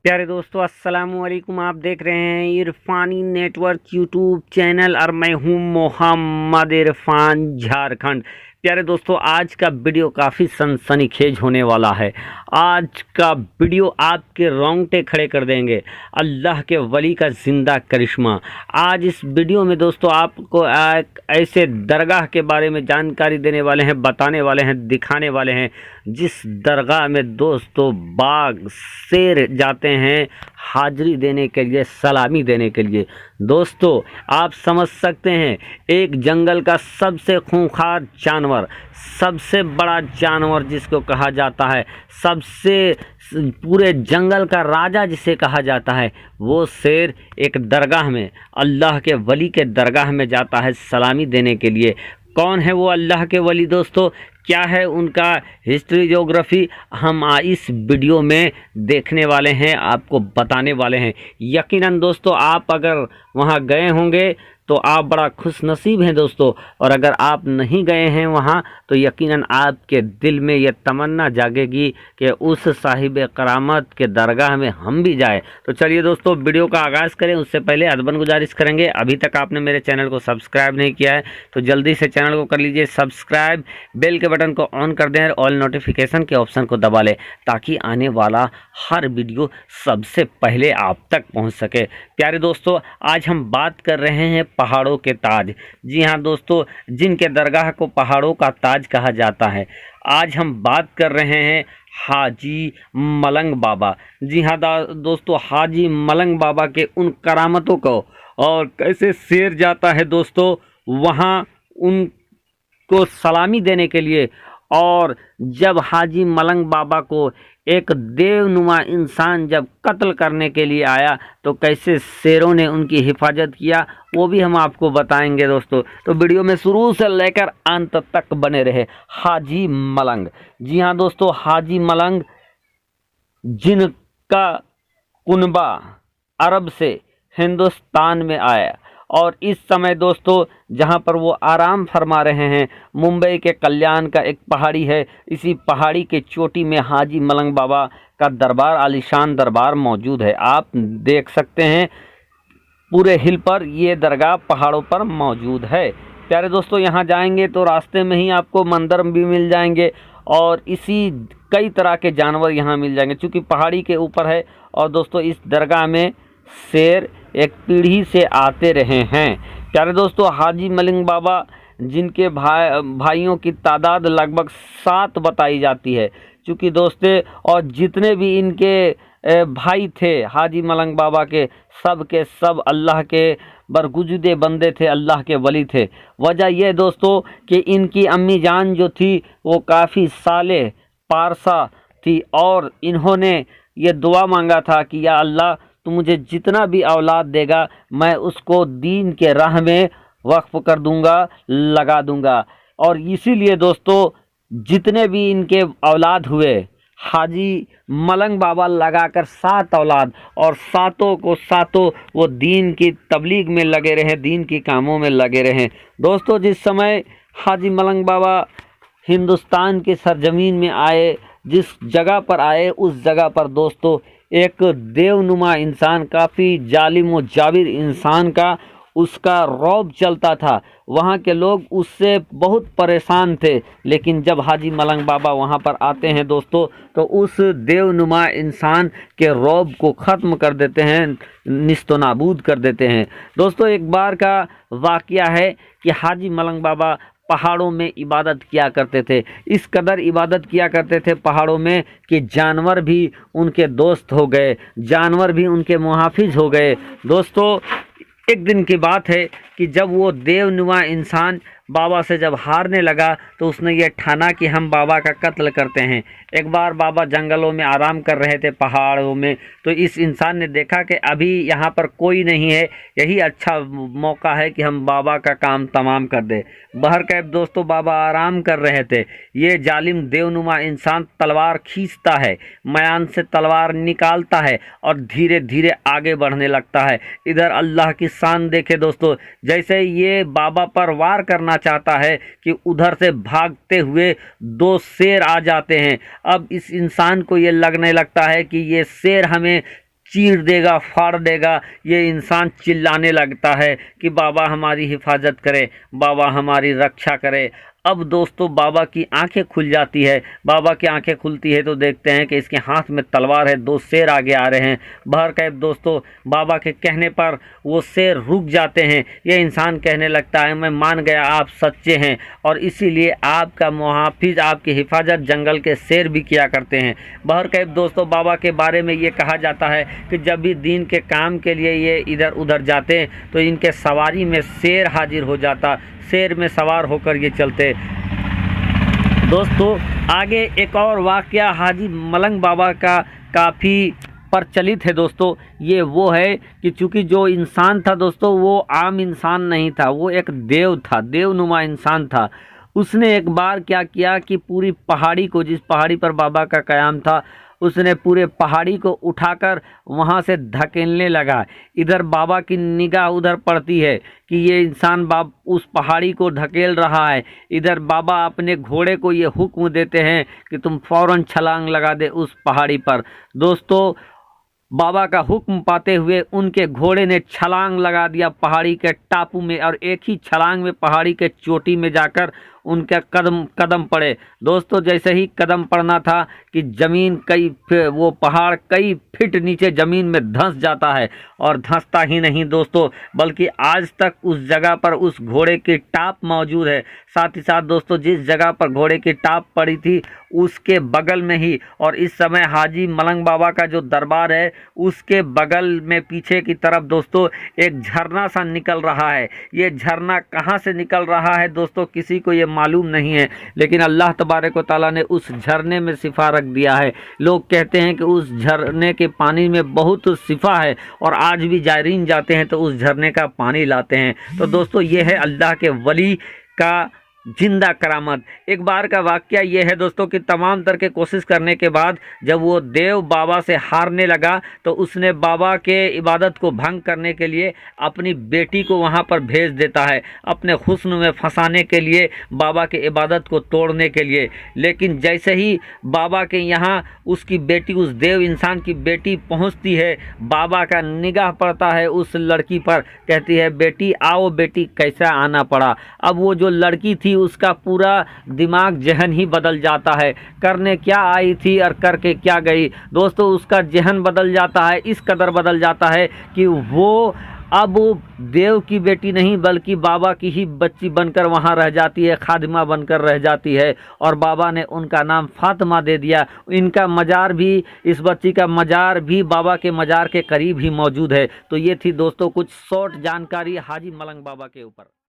प्यारे दोस्तों, अस्सलाम वालेकुम। आप देख रहे हैं इरफानी नेटवर्क यूट्यूब चैनल और मैं हूं मोहम्मद इरफान झारखंड। प्यारे दोस्तों, आज का वीडियो काफ़ी सनसनीखेज होने वाला है। आज का वीडियो आपके रोंगटे खड़े कर देंगे। अल्लाह के वली का ज़िंदा करिश्मा। आज इस वीडियो में दोस्तों आपको एक ऐसे दरगाह के बारे में जानकारी देने वाले हैं, बताने वाले हैं, दिखाने वाले हैं जिस दरगाह में दोस्तों बाघ शेर जाते हैं हाजिरी देने के लिए, सलामी देने के लिए। दोस्तों आप समझ सकते हैं, एक जंगल का सबसे खूंखार जानवर, सबसे बड़ा जानवर जिसको कहा जाता है, सबसे पूरे जंगल का राजा जिसे कहा जाता है, वो शेर एक दरगाह में, अल्लाह के वली के दरगाह में जाता है सलामी देने के लिए। कौन है वो अल्लाह के वली दोस्तों, क्या है उनका हिस्ट्री ज्योग्राफी, हम इस वीडियो में देखने वाले हैं, आपको बताने वाले हैं। यकीनन दोस्तों आप अगर वहाँ गए होंगे तो आप बड़ा खुश नसीब हैं दोस्तों, और अगर आप नहीं गए हैं वहाँ तो यकीनन आपके दिल में ये तमन्ना जागेगी कि उस साहिब करामत के दरगाह में हम भी जाएं। तो चलिए दोस्तों वीडियो का आगाज़ करें। उससे पहले अदबन गुजारिश करेंगे, अभी तक आपने मेरे चैनल को सब्सक्राइब नहीं किया है तो जल्दी से चैनल को कर लीजिए सब्सक्राइब, बेल के बटन को ऑन कर दें और ऑल नोटिफिकेशन के ऑप्शन को दबा लें ताकि आने वाला हर वीडियो सबसे पहले आप तक पहुंच सके। प्यारे दोस्तों, आज हम बात कर रहे हैं पहाड़ों के ताज। जी हाँ दोस्तों, जिनके दरगाह को पहाड़ों का ताज कहा जाता है। आज हम बात कर रहे हैं हाजी मलंग बाबा। जी हाँ दोस्तों, हाजी मलंग बाबा के उन करामतों को, और कैसे शेर जाता है दोस्तों वहाँ उनको सलामी देने के लिए। और जब हाजी मलंग बाबा को एक देवनुमा इंसान जब कत्ल करने के लिए आया तो कैसे शेरों ने उनकी हिफाजत किया, वो भी हम आपको बताएंगे दोस्तों। तो वीडियो में शुरू से लेकर अंत तक बने रहे। हाजी मलंग, जी हाँ दोस्तों, हाजी मलंग जिनका कुनबा अरब से हिंदुस्तान में आया, और इस समय दोस्तों जहां पर वो आराम फरमा रहे हैं, मुंबई के कल्याण का एक पहाड़ी है, इसी पहाड़ी के चोटी में हाजी मलंग बाबा का दरबार, आलीशान दरबार मौजूद है। आप देख सकते हैं पूरे हिल पर ये दरगाह पहाड़ों पर मौजूद है। प्यारे दोस्तों, यहाँ जाएंगे तो रास्ते में ही आपको मंदिर भी मिल जाएंगे और इसी कई तरह के जानवर यहाँ मिल जाएंगे चूँकि पहाड़ी के ऊपर है। और दोस्तों इस दरगाह में शेर एक पीढ़ी से आते रहे हैं। प्यारे दोस्तों, हाजी मलंग बाबा जिनके भाइयों की तादाद लगभग 7 बताई जाती है, चूँकि दोस्तों और जितने भी इनके भाई थे हाजी मलंग बाबा के सब अल्लाह के बरगुज़िदे बंदे थे, अल्लाह के वली थे। वजह यह दोस्तों कि इनकी अम्मी जान जो थी वो काफ़ी साले पारसा थी, और इन्होंने ये दुआ मांगा था कि या अल्लाह तो मुझे जितना भी औलाद देगा मैं उसको दीन के राह में वक्फ कर दूंगा, लगा दूंगा। और इसीलिए दोस्तों जितने भी इनके औलाद हुए, हाजी मलंग बाबा लगाकर 7 औलाद, और सातों को सातों वो दीन की तबलीग में लगे रहे, दीन की कामों में लगे रहे। दोस्तों जिस समय हाजी मलंग बाबा हिंदुस्तान की सरजमीन में आए, जिस जगह पर आए उस जगह पर दोस्तों एक देवनुमा इंसान, काफ़ी जालिम व जाबिर इंसान का उसका रौब चलता था। वहाँ के लोग उससे बहुत परेशान थे, लेकिन जब हाजी मलंग बाबा वहाँ पर आते हैं दोस्तों तो उस देवनुमा इंसान के रौब को ख़त्म कर देते हैं, निस्तो नाबूद कर देते हैं। दोस्तों एक बार का वाक़या है कि हाजी मलंग बाबा पहाड़ों में इबादत किया करते थे, इस कदर इबादत किया करते थे पहाड़ों में कि जानवर भी उनके दोस्त हो गए, जानवर भी उनके मुहाफिज हो गए। दोस्तों एक दिन की बात है कि जब वो देवनुमा इंसान बाबा से जब हारने लगा तो उसने ये ठाना कि हम बाबा का कत्ल करते हैं। एक बार बाबा जंगलों में आराम कर रहे थे पहाड़ों में, तो इस इंसान ने देखा कि अभी यहाँ पर कोई नहीं है, यही अच्छा मौका है कि हम बाबा का काम तमाम कर दें। बहरकैफ दोस्तों बाबा आराम कर रहे थे, ये जालिम देवनुमा इंसान तलवार खींचता है, मयान से तलवार निकालता है और धीरे धीरे आगे बढ़ने लगता है। इधर अल्लाह की शान देखे दोस्तों, जैसे ये बाबा पर वार करना चाहता है कि उधर से भागते हुए 2 शेर आ जाते हैं। अब इस इंसान को ये लगने लगता है कि ये शेर हमें चीर देगा, फाड़ देगा। ये इंसान चिल्लाने लगता है कि बाबा हमारी हिफाजत करे, बाबा हमारी रक्षा करे। अब दोस्तों बाबा की आंखें खुल जाती है। बाबा की आंखें खुलती है तो देखते हैं कि इसके हाथ में तलवार है, दो शेर आगे आ रहे हैं। बहरकैफ दोस्तों बाबा के कहने पर वो शेर रुक जाते हैं। ये इंसान कहने लगता है मैं मान गया आप सच्चे हैं और इसीलिए आपका मुहाफिज, आपकी हिफाजत जंगल के शेर भी किया करते हैं। बहरकैफ दोस्तों बाबा के बारे में ये कहा जाता है कि जब भी दीन के काम के लिए ये इधर उधर जाते तो इनके सवारी में शेर हाजिर हो जाता, शेर में सवार होकर ये चलते। दोस्तों आगे एक और वाक़या हाजी मलंग बाबा का काफ़ी प्रचलित है। दोस्तों ये वो है कि चूँकि जो इंसान था दोस्तों वो आम इंसान नहीं था, वो एक देव था, देवनुमा इंसान था। उसने एक बार क्या किया कि पूरी पहाड़ी को, जिस पहाड़ी पर बाबा का क़याम था, उसने पूरे पहाड़ी को उठाकर वहाँ से धकेलने लगा। इधर बाबा की निगाह उधर पड़ती है कि ये इंसान उस पहाड़ी को धकेल रहा है। इधर बाबा अपने घोड़े को ये हुक्म देते हैं कि तुम फौरन छलांग लगा दे उस पहाड़ी पर। दोस्तों बाबा का हुक्म पाते हुए उनके घोड़े ने छलांग लगा दिया पहाड़ी के टापू में, और एक ही छलांग में पहाड़ी के चोटी में जाकर उनके कदम पड़े। दोस्तों जैसे ही कदम पड़ना था कि ज़मीन वो पहाड़ कई फीट नीचे ज़मीन में धंस जाता है। और धंसता ही नहीं दोस्तों, बल्कि आज तक उस जगह पर उस घोड़े की टाप मौजूद है। साथ ही साथ दोस्तों जिस जगह पर घोड़े की टाप पड़ी थी उसके बगल में ही, और इस समय हाजी मलंग बाबा का जो दरबार है उसके बगल में पीछे की तरफ दोस्तों एक झरना सा निकल रहा है। ये झरना कहाँ से निकल रहा है दोस्तों किसी को ये मालूम नहीं है, लेकिन अल्लाह तबारक व तआला ने उस झरने में शिफा रख दिया है। लोग कहते हैं कि उस झरने के पानी में बहुत शिफा है और आज भी जायरीन जाते हैं तो उस झरने का पानी लाते हैं। तो दोस्तों ये है अल्लाह के वली का जिंदा करामत। एक बार का वाक़या ये है दोस्तों कि तमाम तरह के कोशिश करने के बाद जब वो देव बाबा से हारने लगा तो उसने बाबा के इबादत को भंग करने के लिए अपनी बेटी को वहाँ पर भेज देता है, अपने हुस्न में फंसाने के लिए, बाबा के इबादत को तोड़ने के लिए। लेकिन जैसे ही बाबा के यहाँ उसकी बेटी, उस देव इंसान की बेटी पहुँचती है, बाबा का निगाह पड़ता है उस लड़की पर। कहती है बेटी आओ बेटी, कैसा आना पड़ा। अब वो जो लड़की थी उसका पूरा दिमाग जहन ही बदल जाता है, करने क्या आई थी और करके क्या गई। दोस्तों उसका जहन बदल जाता है, इस कदर बदल जाता है कि वो अब देव की बेटी नहीं बल्कि बाबा की ही बच्ची बनकर वहाँ रह जाती है, खादिमा बनकर रह जाती है। और बाबा ने उनका नाम फातिमा दे दिया। इनका मज़ार भी, इस बच्ची का मज़ार भी बाबा के मज़ार के करीब ही मौजूद है। तो ये थी दोस्तों कुछ शॉर्ट जानकारी हाजी मलंग बाबा के ऊपर।